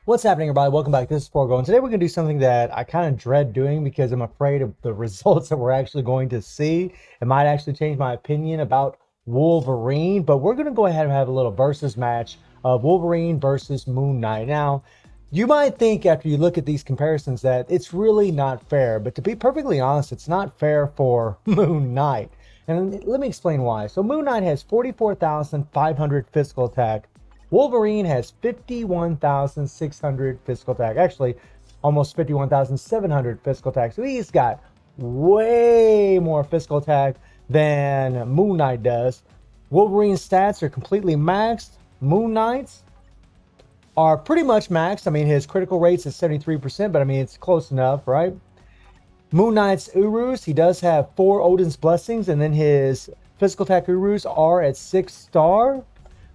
What's happening, everybody? Welcome back. This is Forgo, and today we're going to do something that I kind of dread doing because I'm afraid of the results that we're actually going to see. It might actually change my opinion about Wolverine, but we're going to go ahead and have a little versus match of Wolverine versus Moon Knight. Now, you might think after you look at these comparisons that it's really not fair, but to be perfectly honest, it's not fair for Moon Knight. And let me explain why. So Moon Knight has 44,500 physical attack. Wolverine has 51,600 physical attack. Actually, almost 51,700 physical attack. So he's got way more physical attack than Moon Knight does. Wolverine's stats are completely maxed. Moon Knight's are pretty much maxed. I mean, his critical rate's at 73%, but I mean, it's close enough, right? Moon Knight's Urus, he does have 4 Odin's Blessings, and then his physical attack Urus are at 6-star.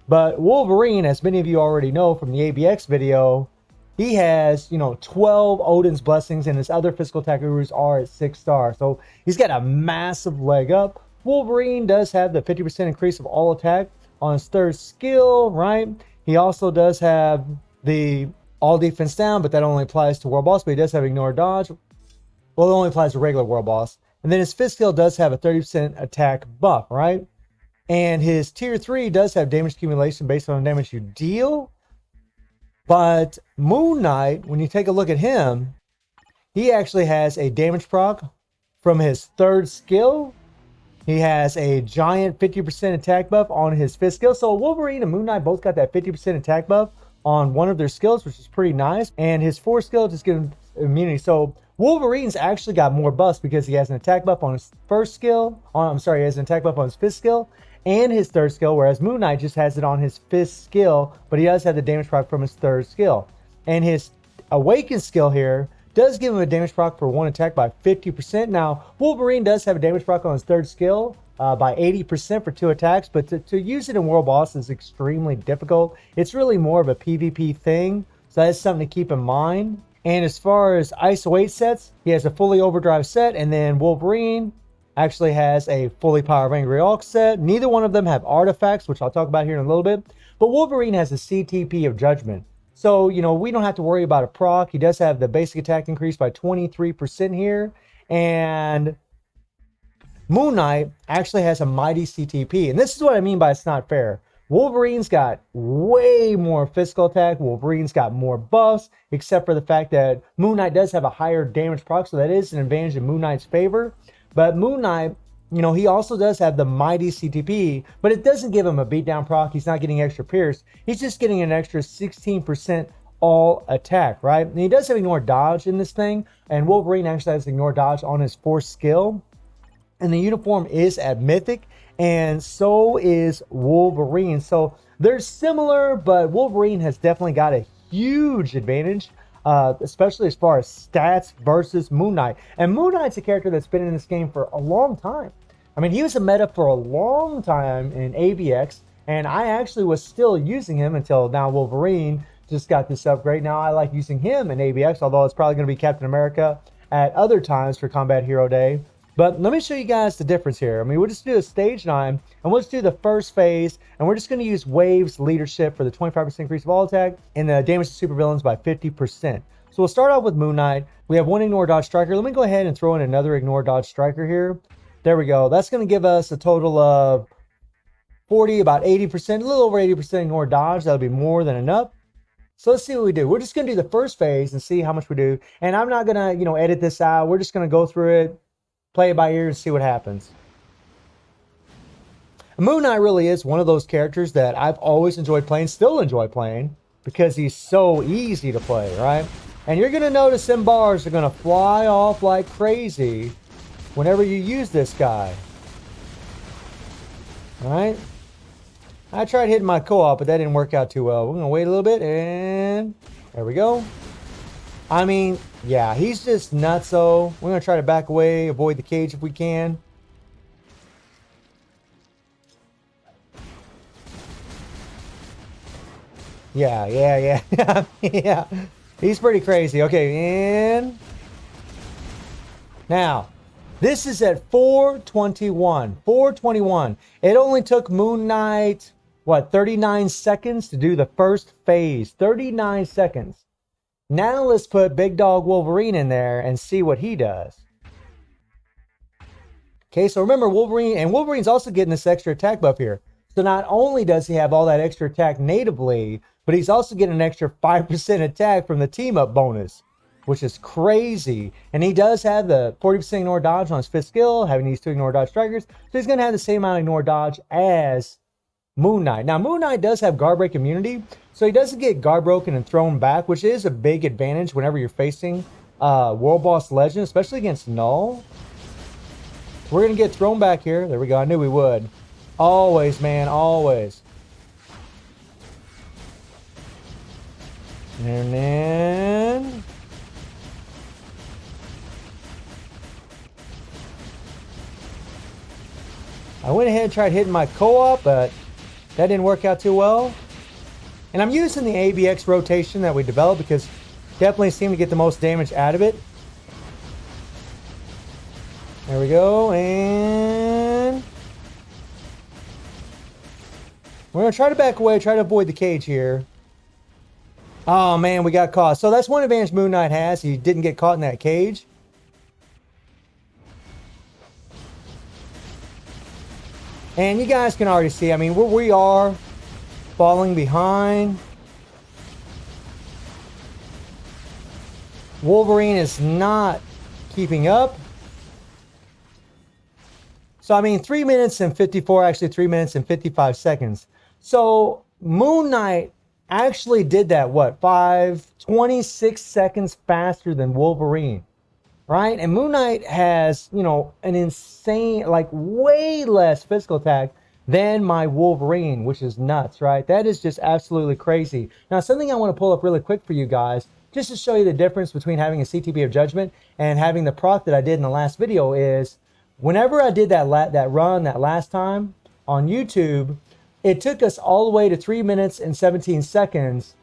But Wolverine, as many of you already know from the ABX video, he has, 12 Odin's Blessings, and his other physical attack Urus are at 6-star. So he's got a massive leg up. Wolverine does have the 50% increase of all attack on his 3rd skill, right? He also does have the all defense down, but that only applies to World Boss, but he does have ignore dodge. Well, it only applies to regular World Boss. And then his 5th skill does have a 30% attack buff, right? And his tier 3 does have damage accumulation based on the damage you deal. But Moon Knight, when you take a look at him, he actually has a damage proc from his 3rd skill. He has a giant 50% attack buff on his 5th skill. So Wolverine and Moon Knight both got that 50% attack buff on one of their skills, which is pretty nice. And his 4th skill just gives him immunity. So Wolverine's actually got more buffs because he has an attack buff on his 1st skill. He has an attack buff on his 5th skill and his 3rd skill, whereas Moon Knight just has it on his 5th skill, but he does have the damage proc from his 3rd skill. And his Awaken skill here does give him a damage proc for 1 attack by 50%. Now, Wolverine does have a damage proc on his 3rd skill by 80% for 2 attacks, but to use it in World Boss is extremely difficult. It's really more of a PvP thing, so that's something to keep in mind. And as far as ISO 8 sets, he has a fully overdrive set, and then Wolverine actually has a fully Power of Angry Hulk set. Neither one of them have artifacts, which I'll talk about here in a little bit. But Wolverine has a CTP of Judgment. So, we don't have to worry about a proc. He does have the basic attack increase by 23% here. And Moon Knight actually has a mighty CTP. And this is what I mean by it's not fair. Wolverine's got way more physical attack. Wolverine's got more buffs, except for the fact that Moon Knight does have a higher damage proc. So that is an advantage in Moon Knight's favor. But Moon Knight, he also does have the mighty CTP, but it doesn't give him a beatdown proc. He's not getting extra pierce. He's just getting an extra 16% all attack, right? And he does have ignore dodge in this thing, and Wolverine actually has ignore dodge on his 4th skill. And the uniform is at Mythic, and so is Wolverine. So they're similar, but Wolverine has definitely got a huge advantage. Especially as far as stats versus Moon Knight. And Moon Knight's a character that's been in this game for a long time. I mean, he was a meta for a long time in AVX, and I actually was still using him until now Wolverine just got this upgrade. Now I like using him in AVX, although it's probably going to be Captain America at other times for Combat Hero Day. But let me show you guys the difference here. I mean, we'll just do a stage 9, and we'll just do the first phase, and we're just going to use Wave's leadership for the 25% increase of all attack and the damage to supervillains by 50%. So we'll start off with Moon Knight. We have 1 ignore dodge striker. Let me go ahead and throw in another ignore dodge striker here. There we go. That's going to give us a total of 40, about 80%, a little over 80% ignore dodge. That'll be more than enough. So let's see what we do. We're just going to do the first phase and see how much we do. And I'm not going to, edit this out. We're just going to go through it, play it by ear, and see what happens. Moon Knight really is one of those characters that I've always enjoyed playing, still enjoy playing, because he's so easy to play, right? And you're going to notice them bars are going to fly off like crazy whenever you use this guy. All right? I tried hitting my co-op, but that didn't work out too well. We're going to wait a little bit, and there we go. I mean, yeah, he's just nutso. We're going to try to back away, avoid the cage if we can. Yeah. Yeah. He's pretty crazy. Okay, and now, this is at 421. 421. It only took Moon Knight, 39 seconds to do the first phase. 39 seconds. Now let's put Big Dog Wolverine in there and see what he does. Okay, so remember Wolverine, and Wolverine's also getting this extra attack buff here. So not only does he have all that extra attack natively, but he's also getting an extra 5% attack from the team up bonus, which is crazy. And he does have the 40% ignore dodge on his 5th skill, having these 2 ignore dodge strikers. So he's going to have the same amount of ignore dodge as Moon Knight. Now, Moon Knight does have guard break immunity, so he doesn't get guard broken and thrown back, which is a big advantage whenever you're facing World Boss Legend, especially against Null. We're going to get thrown back here. There we go. I knew we would. Always, man. Always. And then... I went ahead and tried hitting my co-op, but that didn't work out too well. And I'm using the ABX rotation that we developed because definitely seem to get the most damage out of it. There we go, and we're going to try to back away, try to avoid the cage here. Oh, man, we got caught. So that's one advantage Moon Knight has. He didn't get caught in that cage. And you guys can already see, I mean, we are falling behind. Wolverine is not keeping up. So, I mean, 3 minutes and 54, actually 3 minutes and 55 seconds. So, Moon Knight actually did that, what, 26 seconds faster than Wolverine, right? And Moon Knight has, you know, an insane, like, way less physical attack than my Wolverine, which is nuts, right? That is just absolutely crazy. Now, something I want to pull up really quick for you guys, just to show you the difference between having a CTB of Judgment and having the proc that I did in the last video is, whenever I did that run that last time on YouTube, it took us all the way to 3 minutes and 17 seconds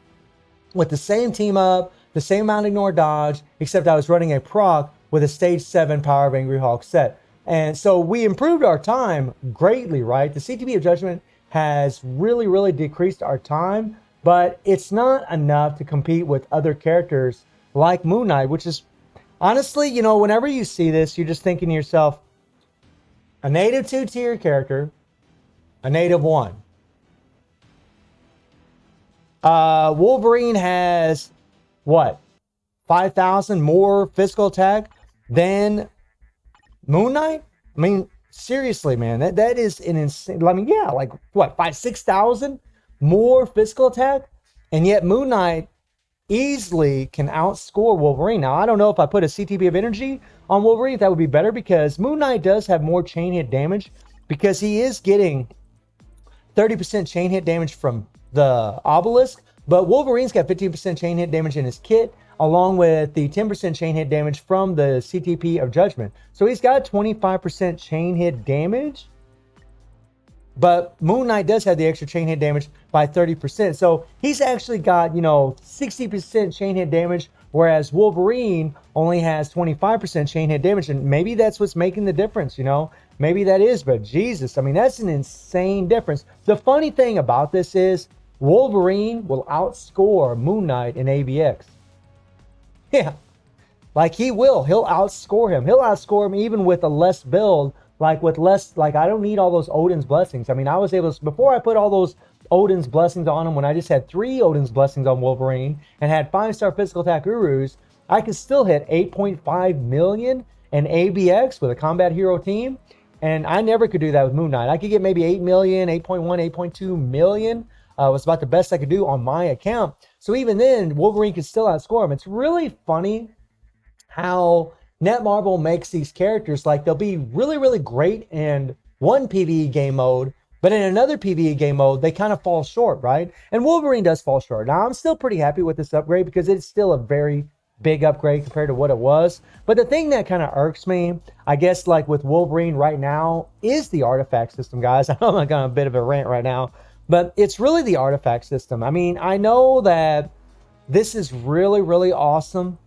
with the same team up, the same amount of ignore dodge, except I was running a proc with a stage 7 Power of Angry Hulk set. And so we improved our time greatly, right? The CTB of Judgment has really, really decreased our time, but it's not enough to compete with other characters like Moon Knight, which is honestly, you know, whenever you see this, you're just thinking to yourself, a native 2-tier character, a native 1. Wolverine has, what, 5,000 more physical attack than Moon Knight? I mean, seriously, man, that is an insane, I mean, yeah, like, what, 6,000 more physical attack? And yet Moon Knight easily can outscore Wolverine. Now, I don't know if I put a CTB of energy on Wolverine, if that would be better, because Moon Knight does have more chain hit damage because he is getting 30% chain hit damage from the obelisk, but Wolverine's got 15% chain hit damage in his kit, along with the 10% chain hit damage from the CTP of Judgment. So he's got 25% chain hit damage, but Moon Knight does have the extra chain hit damage by 30%. So he's actually got, you know, 60% chain hit damage, whereas Wolverine only has 25% chain hit damage. And maybe that's what's making the difference, you know. Maybe that is, but Jesus, I mean, that's an insane difference. The funny thing about this is Wolverine will outscore Moon Knight in ABX. Yeah, like he will. He'll outscore him. He'll outscore him even with a less build. Like with less, like I don't need all those Odin's blessings. I mean, I was able to, before I put all those Odin's blessings on him, when I just had 3 Odin's blessings on Wolverine and had 5-star physical attack Urus, I could still hit 8.5 million in ABX with a combat hero team. And I never could do that with Moon Knight. I could get maybe 8 million, 8.1, 8.2 million. Was about the best I could do on my account. So even then, Wolverine could still outscore him. It's really funny how Netmarble makes these characters, like they'll be really, really great in one PvE game mode, but in another PvE game mode, they kind of fall short, right? And Wolverine does fall short. Now, I'm still pretty happy with this upgrade because it's still a very big upgrade compared to what it was. But the thing that kind of irks me, I guess, like with Wolverine right now, is the artifact system, guys. I'm like on a bit of a rant right now, but it's really the artifact system. I mean, I know that this is really, really awesome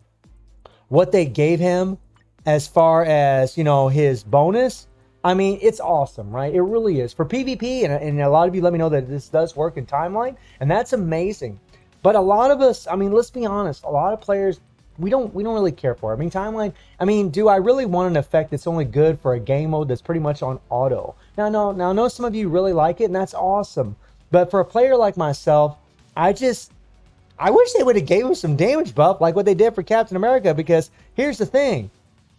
what they gave him as far as, you know, his bonus. I mean, it's awesome, right? It really is. For PvP, and a lot of you let me know that this does work in Timeline, and that's amazing. But a lot of us, I mean, let's be honest, a lot of players, we don't really care for it. I mean, timeline, I mean, do I really want an effect that's only good for a game mode that's pretty much on auto? Now I know some of you really like it, and that's awesome. But for a player like myself, I wish they would have gave him some damage buff like what they did for Captain America, because here's the thing.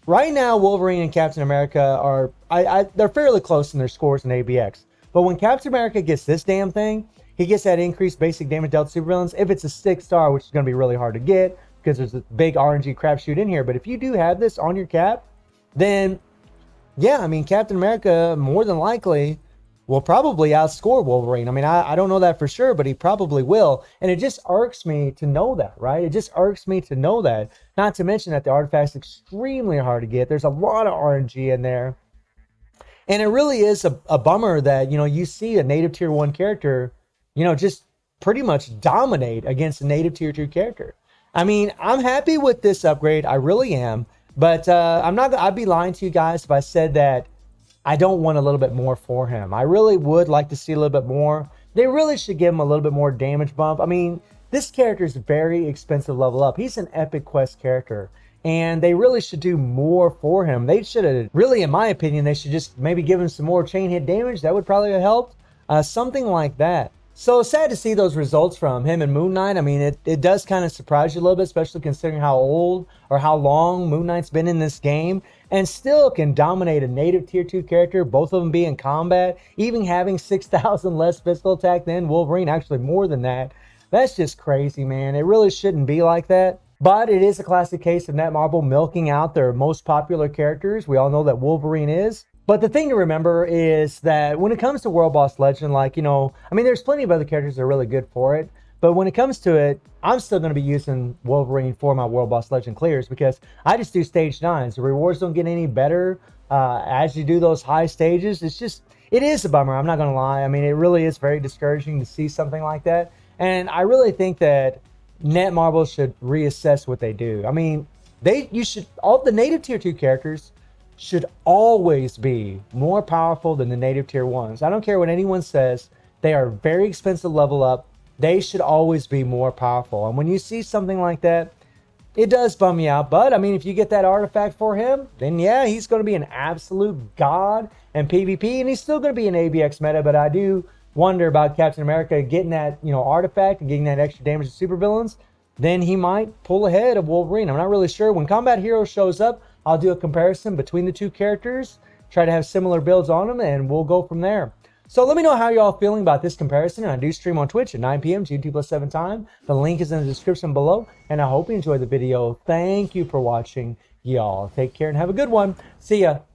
Right now, Wolverine and Captain America are, they're fairly close in their scores in ABX. But when Captain America gets this damn thing, he gets that increased basic damage dealt to supervillains. If it's a 6-star, which is going to be really hard to get because there's a big RNG crapshoot in here. But if you do have this on your cap, then yeah, I mean, Captain America more than likely will probably outscore Wolverine. I mean, I don't know that for sure, but he probably will. And it just irks me to know that, right? It just irks me to know that. Not to mention that the artifact's extremely hard to get. There's a lot of RNG in there. And it really is a bummer that, you know, you see a native tier 1 character, you know, just pretty much dominate against a native tier 2 character. I mean, I'm happy with this upgrade. I really am. But I'd be lying to you guys if I said that I don't want a little bit more for him. I really would like to see a little bit more. They really should give him a little bit more damage bump. I mean, this character is very expensive level up. He's an epic quest character, and they really should do more for him. They should have, really, in my opinion, they should just maybe give him some more chain hit damage. That would probably have helped. Something like that. So sad to see those results from him and Moon Knight. I mean, it does kind of surprise you a little bit, especially considering how old or how long Moon Knight's been in this game and still can dominate a native tier 2 character, both of them be in combat, even having 6,000 less physical attack than Wolverine, actually more than that. That's just crazy, man. It really shouldn't be like that. But it is a classic case of Netmarble milking out their most popular characters. We all know that Wolverine is. But the thing to remember is that when it comes to World Boss Legend, like, you know, I mean, there's plenty of other characters that are really good for it. But when it comes to it, I'm still going to be using Wolverine for my World Boss Legend clears because I just do stage 9s. The rewards don't get any better as you do those high stages. It is a bummer. I'm not going to lie. I mean, it really is very discouraging to see something like that. And I really think that Netmarble should reassess what they do. I mean, all the native tier 2 characters should always be more powerful than the native tier 1s. I don't care what anyone says. They are very expensive level up. They should always be more powerful. And when you see something like that, it does bum me out. But, I mean, if you get that artifact for him, then yeah, he's going to be an absolute god in PvP. And he's still going to be an ABX meta. But I do wonder about Captain America getting that, you know, artifact and getting that extra damage to supervillains. Then he might pull ahead of Wolverine. I'm not really sure. When Combat Hero shows up, I'll do a comparison between the two characters, try to have similar builds on them, and we'll go from there. So let me know how y'all feeling about this comparison. And I do stream on Twitch at 9 p.m. GMT+7 time. The link is in the description below. And I hope you enjoyed the video. Thank you for watching, y'all. Take care and have a good one. See ya.